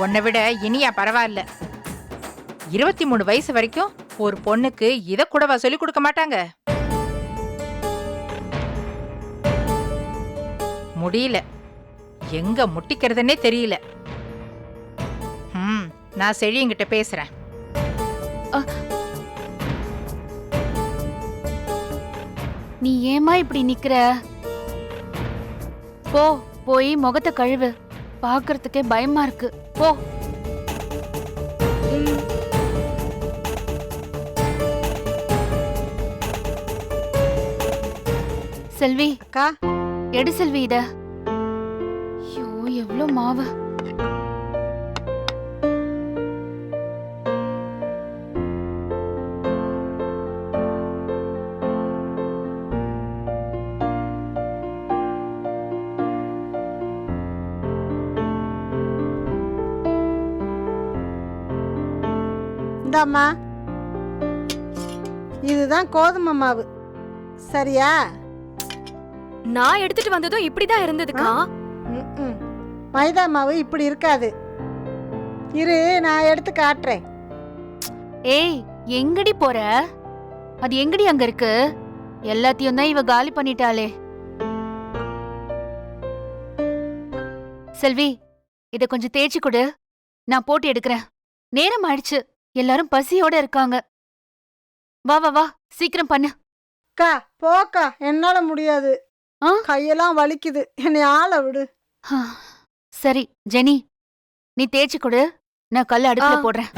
உன்னை விட இனியா பரவாயில்ல. 23 வயசு வரைக்கும் ஒரு பொண்ணுக்கு இத கூடவா சொல்லி கொடுக்க மாட்டாங்க? முடியல, எங்க முட்டிக்கிறதுனே தெரியல. நான் செழியங்கிட்ட பேசுறேன். நீ ஏமா இப்படி நிக்கிற? போ, போய் முகத்தை கழுவு. பாக்குறதுக்கே பயமா இருக்கு. போ. செல்வி அக்கா, எடு செல்வி இத. ஐயோ, எவ்வளவு மாவு. இந்தாம்மா, இதுதான் கோதுமை மாவு, சரியா? நான் எடுத்துட்டு வந்ததும் இப்படிதான் இருந்ததுக்கா. மைதா மாவு இப்படி இருக்காது. இரு, நான் எடுத்து காட்டுறேன். ஏய், எங்கடி போற? அது எங்கடி அங்க இருக்கு? எல்லாத்தையும் தான் இவ காலி பண்ணிட்டாளே. செல்வி, இத கொஞ்சம் தேய்ச்சி கொடு, நான் போட்டு எடுக்கிறேன். நேரம் ஆயிடுச்சு, எல்லாரும் பசியோட இருக்காங்க. வா வா வா, சீக்கிரம் பண்ணு. அக்கா போக்கா, என்னால முடியாது. கையெல்லாம் வலிக்குது, என்னை ஆள விடு. சரி ஜெனி, நீ தேய்ச்சி கொடு, நான் கல்ல அடுப்புல போடுறேன்.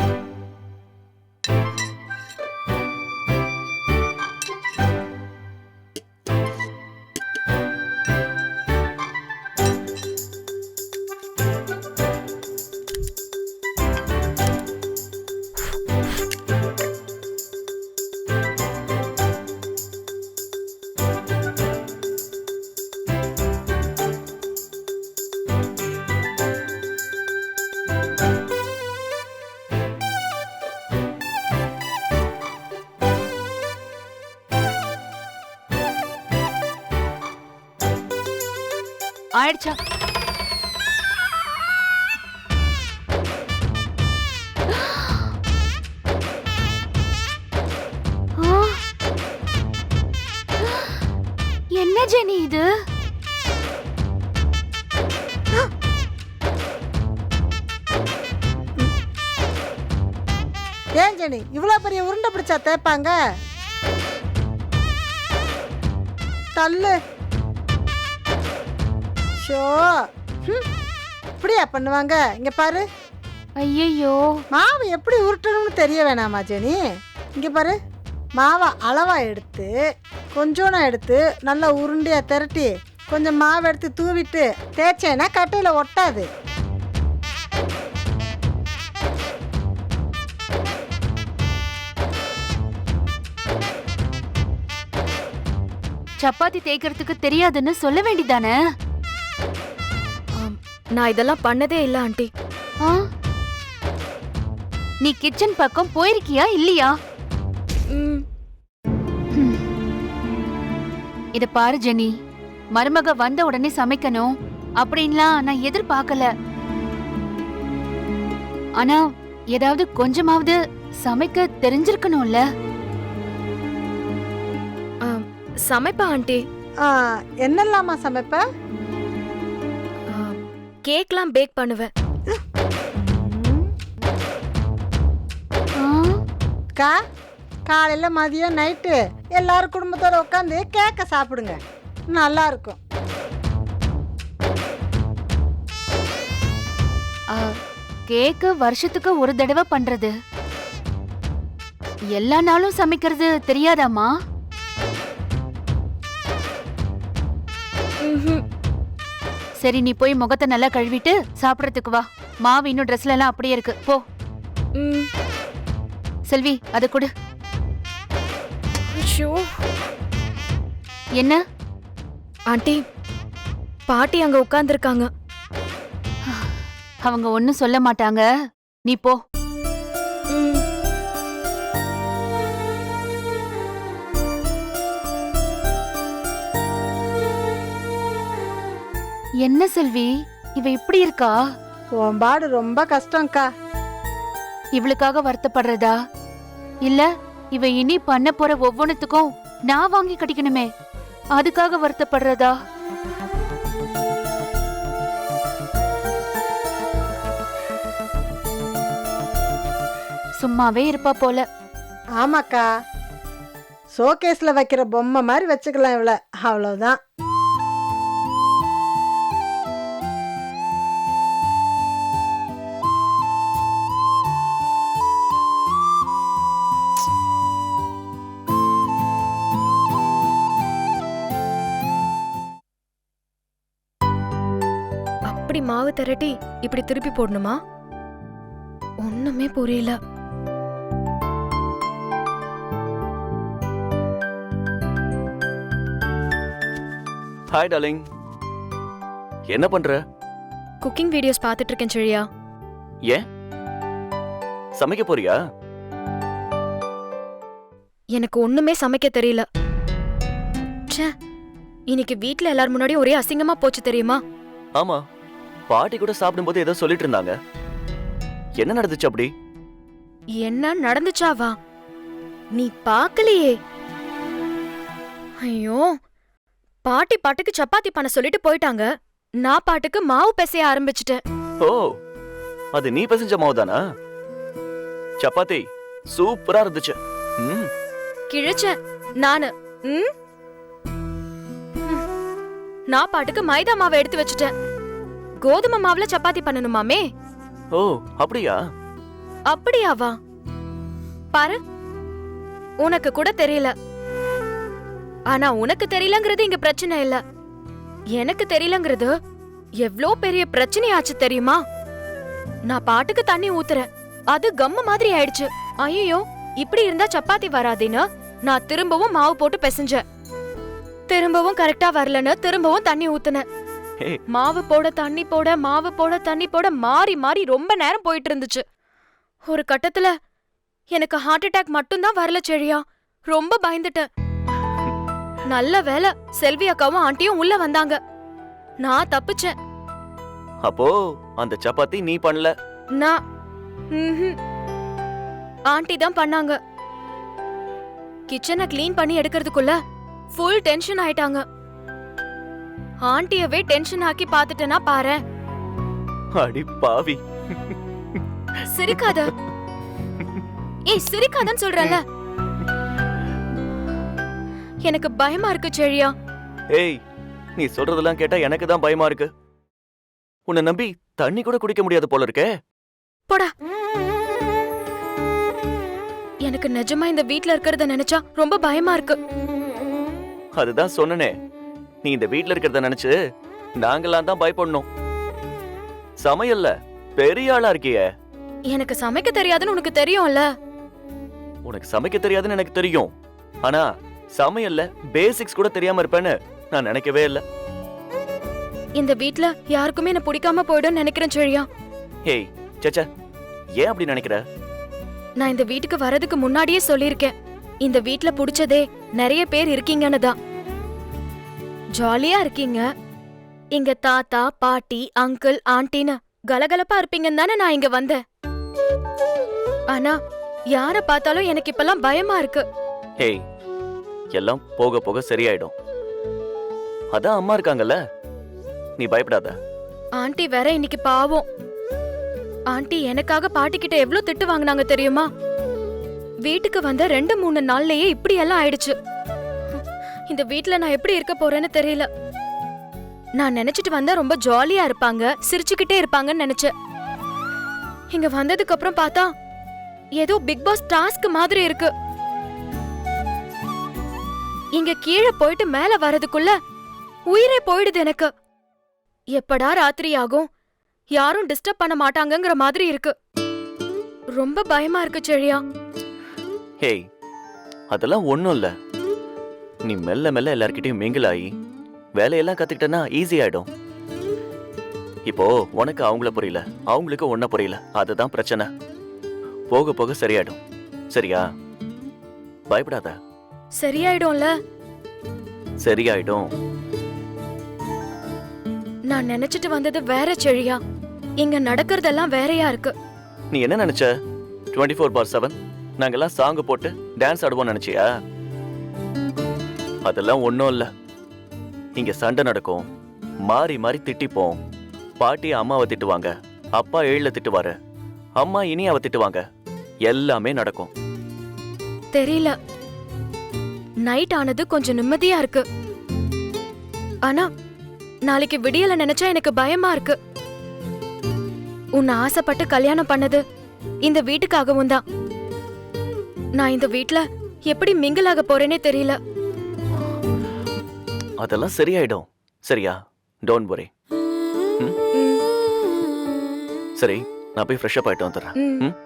ஆயிடுச்சா? என்ன ஜெனி இது? ஏன் ஜெனி இவ்வளவு பெரிய உருண்டை பிடிச்சா தேய்ப்பாங்க? தள்ளு. இப்படியா பண்ணுவாங்க? இங்க பாரு. ஐயோ, மாவு எப்படி உருட்டணும்னு தெரிய வேணாமா ஜெனி? இங்க பாரு, மாவை அளவா எடுத்து கொஞ்சோனா எடுத்து நல்லா உருண்டையா திரட்டி கொஞ்சம் மாவு எடுத்து தூவிட்டு தேய்ச்சேன்னா கட்டையில ஒட்டாது. சப்பாத்தி தேய்க்கிறதுக்கு தெரியாதுன்னு சொல்ல வேண்டிதானே? நான் இதெல்லாம் பண்ணதே இல்ல ஆண்டி. நீ கிச்சன் பக்கம் போயிருக்கியா இல்லையா? இத பாரு ஜெனி, மருமக வந்த உடனே சமைக்கணும் அப்படின்லாம் நான் எதிர்பார்க்கல. ஆனா ஏதாவது கொஞ்சமாவது சமைக்க தெரிஞ்சிருக்கணும்ல. சமைப்பா ஆண்டி. என்னெல்லாமா சமைப்ப? கேக்லாம் பேக் பண்ணுவேன். காலையில மதியம் நைட்டு எல்லாரும் குடும்பத்தோட உட்காந்து கேக்க சாப்பிடுங்க, நல்லா இருக்கும். கேக்கு வருஷத்துக்கு ஒரு தடவை பண்றது, எல்லா நாளும் சமைக்கிறது தெரியாதாமா? சரி, நீ போய் முகத்தை நல்லா கழுவிட்டு சாப்பிடறதுக்கு வா. மாவு இன்னும் ட்ரெஸ்ல எல்லாம் அப்படியே இருக்கு, போ. செல்வி, அத கொடு. என்ன ஆண்டி, பாட்டி அங்க உட்கார்ந்திருக்காங்க. அவங்க ஒன்னும் சொல்ல மாட்டாங்க, நீ போ. என்ன செல்வி, இவ இப்படி இருக்கா? உன் பாடு ரொம்ப கஷ்டம்க்கா. இவளுக்காக வருத்தப்படுறதா இல்ல இவ இனி பண்ண போற ஒவ்வொன்னுத்துக்கும் நான் வாங்கி கட்டிக்கணுமே அதுக்காக வருத்தப்படுறதா? சும்மாவே இருப்பா போல. ஆமாக்கா, ஷோகேஸ்ல வைக்கிற பொம்மை மாதிரி வச்சுக்கலாம் இவள, அவ்வளவுதான். அப்படி மாவு திரட்டி இப்படி திருப்பி போடணுமா? ஒண்ணுமே புரியல. ஹாய் டார்லிங், என்ன பண்ற? குக்கிங் வீடியோஸ் பார்த்துட்டு இருக்கேன் செழியா. ஏன் சமைக்க போறியா? எனக்கு ஒண்ணுமே சமைக்க தெரியல. ச்சே, இன்னைக்கு வீட்ல எல்லாரும் முன்னாடியும் ஒரே அசிங்கமா போச்சு தெரியுமா? ஆமா, பாட்டி கூட சாப்பிடும்போது ஏதோ சொல்லிட்டு இருந்தாங்க. என்ன நடந்துச்சு அப்படி? என்ன நடந்துச்சாவா? நீ பார்க்கலையே. ஐயோ, பாட்டி பாட்டுக்கு சப்பாத்தி பண்ண சொல்லிட்டு போயிட்டாங்க. நான் பாட்டுக்கு மாவு பிசைய ஆரம்பிச்சிட்டேன். ஓ, அது நீ பிசைஞ்ச மாவு தானா? சப்பாத்தி சூப்பரா இருந்துச்சு. ம், கிழிச்ச நானு. ம்? ம். நான் பாட்டுக்கு மைதா மாவை எடுத்து வச்சுட்டேன். கோதுமை மாவுல சப்பாத்தி பண்ணணுமாமே. ஓ அப்படியா? அப்படியாவா? பாரு, உனக்கு கூட தெரியல. ஆனா உனக்கு தெரியலங்கிறது இங்க பிரச்சனை இல்ல. எனக்கு தெரியலங்கிறது எவ்ளோ பெரிய பிரச்சனையாச்சு தெரியுமா? நான் பாட்டுக்கு தண்ணி ஊத்துறேன், அது கம்மு மாதிரி ஆயிடுச்சு. ஐயோ, இப்படி இருந்தா சப்பாத்தி வராதேன்னு நான் திரும்பவும் மாவு போட்டு பிசைஞ்சேன். திரும்பவும் கரெக்டா வரலன்னு திரும்பவும் தண்ணி ஊத்துனேன். ஹே, மாவு போட தண்ணி போட மாவு போட தண்ணி போட மாறி மாறி ரொம்ப நேரம் போயிட்டு இருந்துச்சு. ஒரு கட்டத்துல எனக்கு ஹார்ட் அட்டாக் மட்டும்தான் வரல செழியா. ரொம்ப பயந்துட்டேன். நல்ல வேளை செல்வி அக்காவும் ஆண்டியும் உள்ள வந்தாங்க. நான் தப்பிச்சேன். அப்போ அந்த சப்பாத்தி நீ பண்ணல? நான் ஆண்டி தான் பண்ணாங்க. கிச்சனை க்ளீன் பண்ணி எடுக்கிறதுக்குள்ள ஃபுல் டென்ஷன் ஆயிட்டாங்க. ஆண்டியவே டென்ஷன் ஆக்கி பாத்துட்டேனா பாரு. அடி பாவி. சிரிக்காத. ஏய், சிரிக்காதன்னு சொல்றல. எனக்கு பயமா இருக்கு செழியா. ஏய், நீ சொல்றதெல்லாம் கேட்டா எனக்கு தான் பயமா இருக்கு. உன்னை நம்பி தண்ணி கூட குடிக்க முடியாது போல இருக்கே. போடா. எனக்கு நிஜமா இந்த வீட்ல இருக்கிறத நினைச்சா ரொம்ப பயமா இருக்கு. அதுதான் சொன்னனே, நீ இந்த வீட்ல இருக்கிறத நினைச்சு நாங்கெல்லாம் தான் பயப்படணும். சமையல்ல பெரிய ஆளா இருக்கியே. எனக்கு சமைக்க தெரியாதுன்னு உனக்கு தெரியும்ல. உனக்கு சமைக்க தெரியாதுன்னு எனக்கு தெரியும். ஆனா சமையல்ல பேசிக்ஸ் கூட தெரியாம இருப்பேன்னு நான் நினைக்கவே இல்ல. இந்த வீட்ல யாருக்குமே என்ன பிடிக்காம போயிடும்னு நினைக்கிறேன் செழியா. ஏய் சச்சா, ஏன் அப்படி நினைக்கிற? நான் இந்த வீட்டுக்கு வரதுக்கு முன்னாடியே சொல்லிருக்கேன், இந்த வீட்ல புடிச்சதே நிறைய பேர் இருக்கீங்கன்னு தான். ஜாலியா இருக்கீங்க. இங்க தாத்தா பாட்டி அங்கிள் ஆண்டின்னு கலகலப்பா இருப்பீங்கன்னு தானே நான் இங்க வந்தேன். ஆனா யார பார்த்தாலும் எனக்கு இப்பெல்லாம் பயமா இருக்கு. ஏய், எல்லாம் போக போக சரியாயிடும். அதான் அம்மா இருக்காங்கல்ல, நீ பயப்படாத. ஆண்டி வேற இன்னைக்கு பாவம். ஆண்டி எனக்காக பாட்டி கிட்ட எவ்வளவு திட்டு வாங்குனாங்க தெரியுமா? வீட்டுக்கு வந்த 2-3 நாள்லயே இப்படி எல்லாம் ஆயிடுச்சு. இந்த வீட்ல நான் எப்படி இருக்க போறேன்னு தெரியல. நான் நினைச்சிட்டு வந்தா ரொம்ப ஜாலியா இருப்பாங்க, சிரிச்சுக்கிட்டே இருப்பாங்கன்னு நினைச்சேன். இங்க வந்ததுக்கு அப்புறம் பார்த்தா ஏதோ பிக் பாஸ் டாஸ்க் மாதிரி இருக்கு. இங்க கீழே போயிட்டு மேல வரதுக்குள்ள உயிரே போயிடுது எனக்கு. எப்படா ராத்திரி ஆகும், யாரும் டிஸ்டர்ப் பண்ண மாட்டாங்கங்கிற மாதிரி இருக்கு. ரொம்ப பயமா இருக்கு செழியா. ஹேய், அதெல்லாம் ஒண்ணும் இல்ல. நீ மெல்ல மெல்ல எல்லார்கிட்டயும் மிங்கிள் ஆகி வேலையெல்லாம் கத்துக்கிட்டனா ஈஸி ஆயிடும். இப்போ உனக்கு அவங்கள புரியல, அவங்களுக்கு ஒன்ன புரியல, அதுதான் பிரச்சனை. போக போக சரியாயிடும். சரியா? பயப்படாத. சரியாயிடும்ல? சரியாயிடும். நான் நினைச்சிட்டு வந்தது வேற செழியா. இங்க நடக்கிறதெல்லாம் வேறையா இருக்கு. நீ என்ன நினைச்ச? 24/7 நாங்கெல்லாம் சாங் போட்டு டான்ஸ் ஆடுவோம் நினைச்சியா? அதெல்லாம் ஒண்ணும் இல்ல. இங்க சண்டை நடக்கும், மாறி மாறி திட்டிப்போம். பாட்டி அம்மாவை திட்டுவாங்க, அப்பா ஏழுல திட்டுவாரு, அம்மா இனியாவை திட்டுவாங்க. எல்லாமே நடக்கும். தெரியல, நைட் ஆனது கொஞ்சம் நிம்மதியா இருக்கு. ஆனா நாளைக்கு விடியல நினைச்சா எனக்கு பயமா இருக்கு. உன்னை ஆசைப்பட்டு கல்யாணம் பண்ணது இந்த வீட்டுக்காகவும் தான். நான் இந்த வீட்ல எப்படி மிங்கிளாக போறேனே தெரியல. அதெல்லாம் சரியாயிடும். சரியா? Don't worry. சரி, நான் போய் ஃப்ரெஷ் அப் ஆயிட்டு வந்துடுறேன். ம்.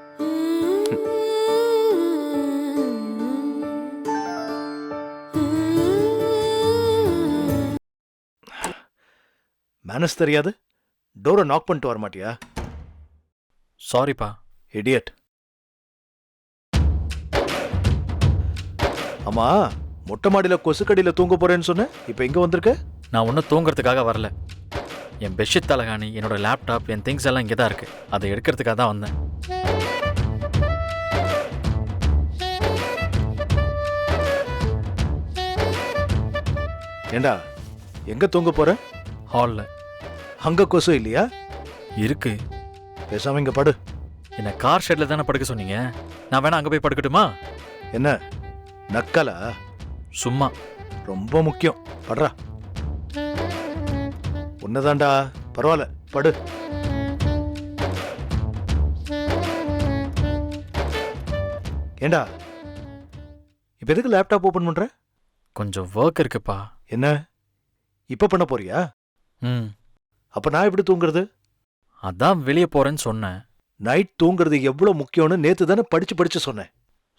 மேனஸ் தெரியாது? டோரை நாக் பண்ணிட்டு வர மாட்டியா? சாரிப்பா. இடியட். ஆமா, மொட்டை மாடியில கொசுக்கடியில தூங்க போறேன்னு சொன்ன, இப்ப எங்க வந்திருக்க? நான் ஒன்றும் தூங்குறதுக்காக வரல. என் பெட்ஷீட் தலகாணி, என்னோட லேப்டாப், என் திங்ஸ் எல்லாம் இங்கே தான் இருக்கு. அதை எடுக்கிறதுக்காக தான் வந்தேன். ஏண்டா, எங்க தூங்க போற? ஹாலில் அங்க கொசு இல்லையா? இருக்கு. பேசாம இங்க படு. என்னை கார் ஷெட்டில் தானே படுக்க சொன்னீங்க. நான் வேணா அங்கே போய் படுக்கட்டுமா? என்ன நக்கலா? சும்மா. ரொம்ப முக்கியம். படுறா. உன்னதாண்டா. பரவாயில்ல, படு. ஏண்டா, இப்ப எதுக்கு லேப்டாப் ஓபன் பண்ற? கொஞ்சம் ஒர்க் இருக்குப்பா. என்ன இப்ப பண்ண போறியா? ம். அப்ப நான் எப்படி தூங்குறது? அதான் வெளியே போறேன்னு சொன்னேன். நைட் தூங்குறது எவ்வளவு முக்கியம்னு நேத்து தானே படிச்சு படிச்சு சொன்னேன்.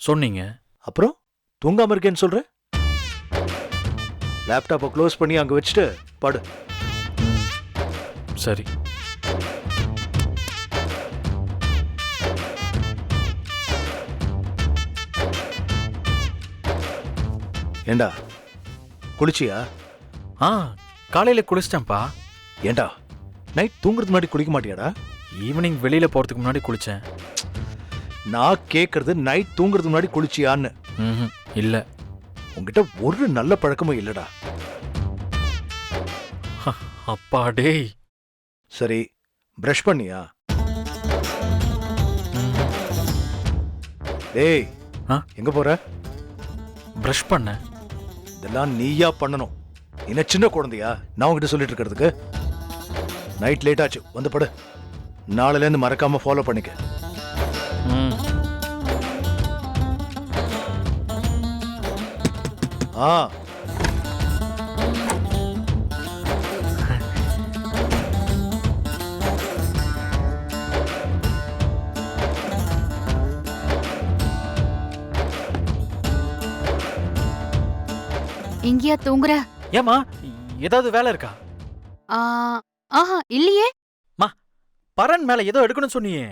சொன்னீங்க. அப்புறம் தூங்காம இருக்கேன்னு சொல்ற? லேப்டாப்பை க்ளோஸ் பண்ணி அங்க வச்சுட்டு படு. ம். சரி. ஏண்டா, குளிச்சியா? ஆ, காலையில் குளிச்சிட்டேன்ப்பா. ஏண்டா, நைட் தூங்குறதுக்கு முன்னாடி குளிக்க மாட்டியாடா? ஈவினிங் வெளியில் போகிறதுக்கு முன்னாடி குளித்தேன். நான் கேட்கறது நைட் தூங்குறதுக்கு முன்னாடி குளிச்சியான்னு. ம், இல்லை. உங்ககிட்ட ஒரு நல்ல பழக்கமும் இல்லடா. அப்பா டேய். சரி, பிரஷ் பண்ணியா? ம். டேய், ஆ? எங்க போற? ப்ரஷ் பண்ணேன். இதெல்லாம் நீயா பண்ணணும். என்ன சின்ன குழந்தையா நான் உங்ககிட்ட சொல்லிட்டு இருக்கிறதுக்கு? நைட் லேட் ஆச்சு, வந்து படு. நாளைல இருந்து மறக்காம ஃபாலோ பண்ணிக்க. ம். ஆ, இங்கேயா தூங்குற? ஏம்மா, ஏதாவது வேலை இருக்கா? ஆ, ஆஹா இல்லையே. பரன் மேல ஏதோ எடுக்கணும்னு சொன்னியே.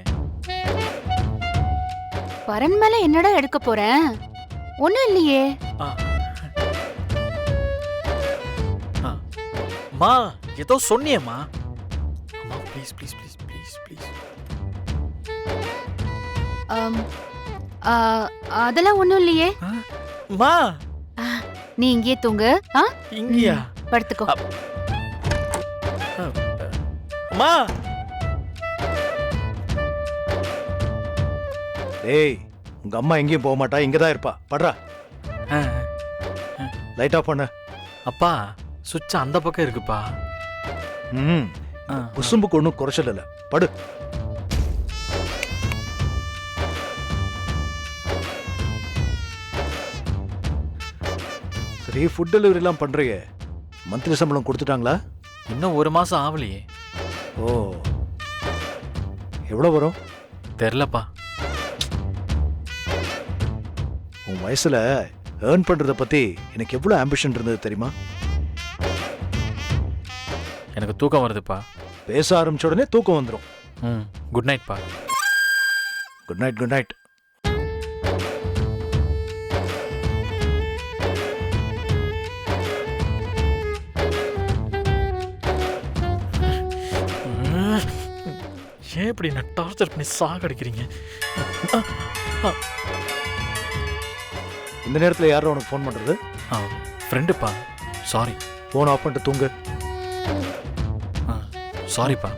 பரன் மேல என்னடா எடுக்க போறேன்? ஒண்ணும் இல்லையே. ஆ. ஆ. மா, ஏதோ சொன்னியேம்மா. அம்மா please please please please please. ஆம், ஆ, அதெல்லாம் ஒண்ணும் இல்லையே. மா, நீ இங்கேயே தூங்கு. ஆ, இங்கயா? படுத்துக்கோ. அம்மா. டேய், உங்க அம்மா எங்கேயும் போக மாட்டா, இங்கதான் இருப்பா. படுறா. ஆ. லைட் ஆஃப் பண்ணு. அப்பா, சுவிட்ச் அந்த பக்கம் இருக்குப்பா. ம், ஆ. குசும்புக்கு ஒன்றும் குறைச்சல் இல்லை. படு. சரி, ஃபுட் டெலிவரி எல்லாம் பண்றியே, மந்த்லி சம்பளம் கொடுத்துட்டாங்களா? இன்னும் ஒரு மாசம் ஆகலையே. ஓ, எவ்வளவு வரும்? தெரிலப்பா. உன் வயசுல ஏர்ன் பண்றத பத்தி எனக்கு எவ்வளவு ஆம்பிஷன் இருந்தது தெரியுமா? எனக்கு தூக்கம் வருதுப்பா. பேச ஆரம்பிச்ச உடனே தூக்கம் வந்துடும். ம், குட் நைட் பா. Good night, good night. ஏன் இப்படி என்ன டார்ச்சர் பண்ணி சாகடிக்கிறீங்க? இந்த நேரத்துல யாரும் உனக்கு ஃபோன் பண்றது? ஃப்ரெண்டுப்பா, சாரி. ஃபோன் ஆஃப் பண்ணிட்டு தூங்கு. சாரிப்பா.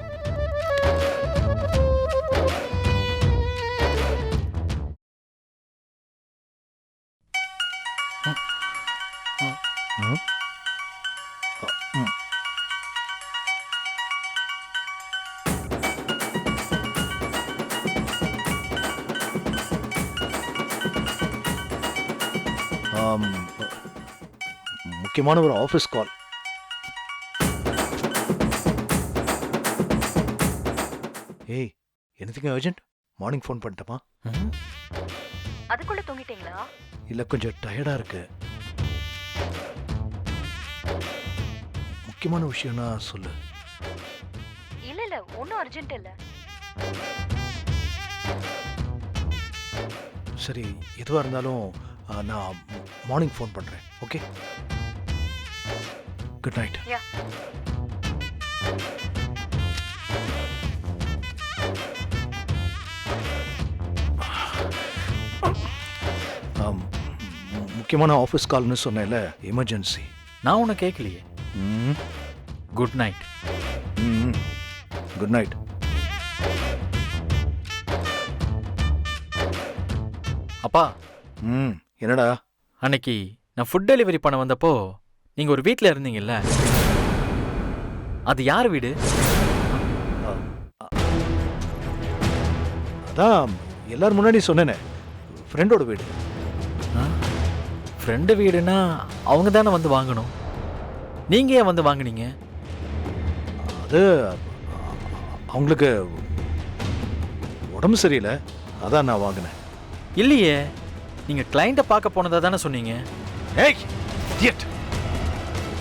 முக்கியமான ஒரு ஆஃபீஸ் கால். ஏய், எனிதிங் அர்ஜென்ட்? மார்னிங் ஃபோன் பண்ணிட்டமா? அதுக்குள்ள தூங்கிட்டீங்களா? இல்ல, கொஞ்சம் டயர்டா இருக்கு. முக்கியமான விஷயம்னா சொல்லு. இல்ல ஒன்னும் அர்ஜென்ட் இல்ல. சரி, எதுவா இருந்தாலும் நான் மார்னிங் ஃபோன் பண்றேன். Okay, good night. முக்கியமான ஆஃபீஸ் கால்னு சொன்னேன்ல, எமர்ஜென்சி. நான் உன்னை கேட்கலையே. Good night. Good night. அப்பா, என்னடா? அன்னைக்கு நான் ஃபுட் டெலிவரி பண்ண வந்தப்போ நீங்க ஒரு வீட்டில் இருந்தீங்கல்ல, அது யார் வீடு? அதான் எல்லாரும் முன்னாடி சொன்னேனே, ஃப்ரெண்டோட வீடு. ஃப்ரெண்டு வீடுனா அவங்க தானே வந்து வாங்கணும். நீங்க ஏன் வந்து வாங்குனீங்க? அது அவங்களுக்கு உடம்பு சரியில்லை, அதான் நான் வாங்கினேன். இல்லையே, நீங்க கிளைண்ட்டை பார்க்க போனதா தானே சொன்னீங்க. ஏய், idiot.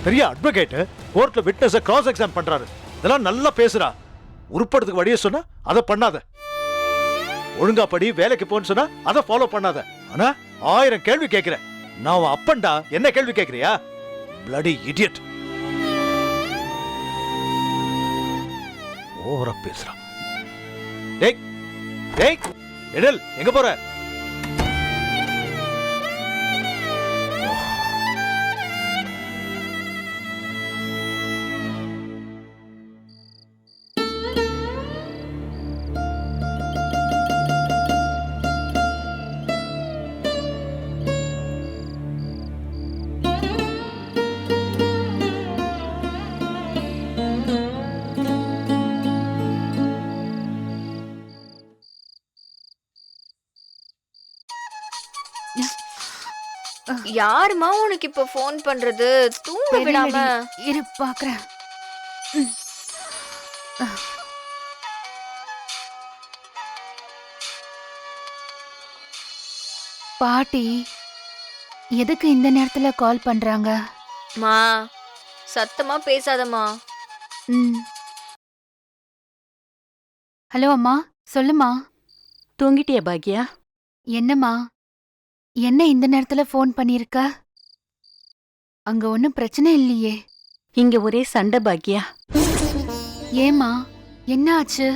பெரிய அட்வொகேட் கோர்ட்ல விட்னஸை கிராஸ் எக்ஸாம் பண்றாரு. இதெல்லாம் நல்லா பேசுறா. உருப்படுறதுக்கு வழியை சொன்னா அதை பண்ணாத. ஒழுங்கா படி, வேலைக்கு போன்னு சொன்னா அதை ஃபாலோ பண்ணாத. ஆனா 1000 கேள்வி கேட்கிறேன். நான் உன் அப்பன்டா, என்ன கேள்வி கேட்கிறியா? Bloody idiot. ஓவரா பேசுறான். டேய் டேய், எடல், எங்க போற? யாருமா உனக்கு இப்ப ஃபோன் பண்றது? தூங்க விடாம. இரு பாக்குறேன். பாட்டி எதுக்கு இந்த நேரத்துல கால் பண்றாங்க? மா, சத்தமா பேசாதம்மா. ஹலோ அம்மா, சொல்லுமா. தூங்கிட்டியா பாக்யா? என்னம்மா, என்ன இந்த நேரத்துல ஃபோன் பண்ணிருக்க? அங்க ஒன்னும் பிரச்சனை இல்லையே? இங்க ஒரே சண்டை பாக்யா. ஏமா, என்ன ஆச்சு?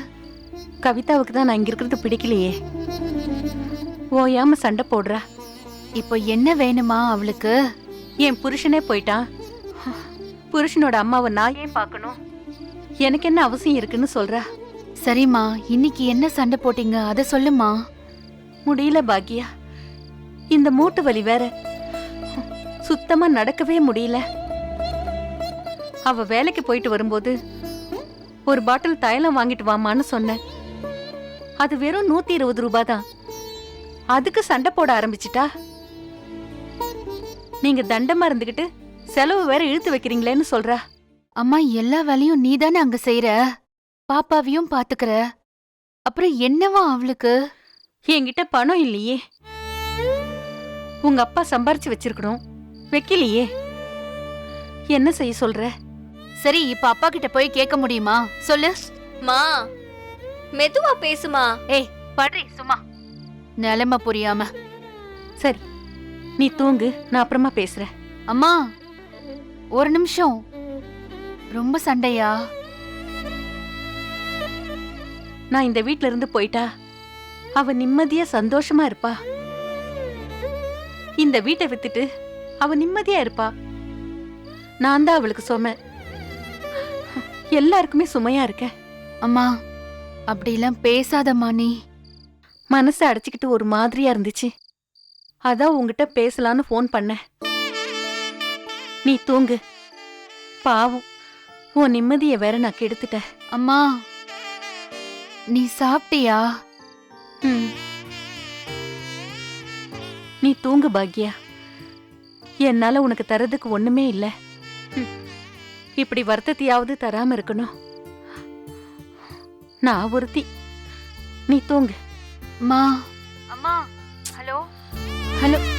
கவிதாவுக்கு தான் நான் இங்க இருக்கிறது பிடிக்கலையே. ஓயாம சண்டை போடுறா. இப்போ என்ன வேணுமா அவளுக்கு? என் புருஷனே போயிட்டான். புருஷனோட அம்மாவை நான் ஏன் பார்க்கணும்? எனக்கு என்ன அவசியம் இருக்குன்னு சொல்றா. சரிம்மா, இன்னைக்கு என்ன சண்டை போட்டீங்க அத சொல்லுமா. முடியல பாக்யா, இந்த மூட்டு வலி வேற, சுத்தமா நடக்கவே முடியல. அவ வேலைக்கு போயிட்டு வரும்போது ஒரு பாட்டில் தைலம் வாங்கிட்டு வாமான்னு சொன்னேன். அது வெறும் 120 ரூபாய் தான். அதுக்கு சண்டை போட ஆரம்பிச்சிட்டா. நீங்க தண்டமா இருந்துகிட்டு செலவு வேற இழுத்து வைக்கிறீங்களேன்னு சொல்றா. அம்மா, எல்லா வேலையும் நீதானே அங்க செய்யற, பாப்பாவையும் பாத்துக்கற, அப்புறம் என்னவா அவளுக்கு? என்கிட்ட பணம் இல்லையே. உங்க அப்பா சம்பாரிச்சு வச்சிருக்கணும், வைக்கலையே. என்ன செய்ய சொல்ற? சரி, இப்ப அப்பா கிட்ட போய் கேட்க முடியுமா? சொல்லு. மா, மெதுவா பேசுமா. ஏய் படுறி சும்மா, நிலைமை புரியாம. சரி, நீ தூங்கு, நான் அப்புறமா பேசுறேன். அம்மா, ஒரு நிமிஷம். ரொம்ப சண்டையா? நான் இந்த வீட்ல இருந்து போயிட்டா அவ நிம்மதியா சந்தோஷமா இருப்பா. இந்த வீட்டை வித்துட்டு அவ நிம்மதியா இருப்பா. நான் தான் அவளுக்கு சுமை. எல்லாருக்குமே சுமையா இருக்கேன். அம்மா அப்படிலாம் பேசாதம்மா நீ. மனசை அடைச்சிக்கிட்டு ஒரு மாதிரியா இருந்துச்சு. அதான் உங்ககிட்ட பேசலான்னு ஃபோன் பண்ணேன். நீ தூங்கு. பாவம், உன் நிம்மதியை வேற நான் கெடுத்துட்டேன். அம்மா நீ சாப்பிட்டியா? ம். நீ தூங்கு பாக்யா. என்னால உனக்கு தரதுக்கு ஒண்ணுமே இல்ல. இப்படி வருத்தத்தையாவது தராம இருக்கணும். நான் ஒருத்தி. நீ தூங்கு. அம்மா. அம்மா. ஹலோ. ஹலோ.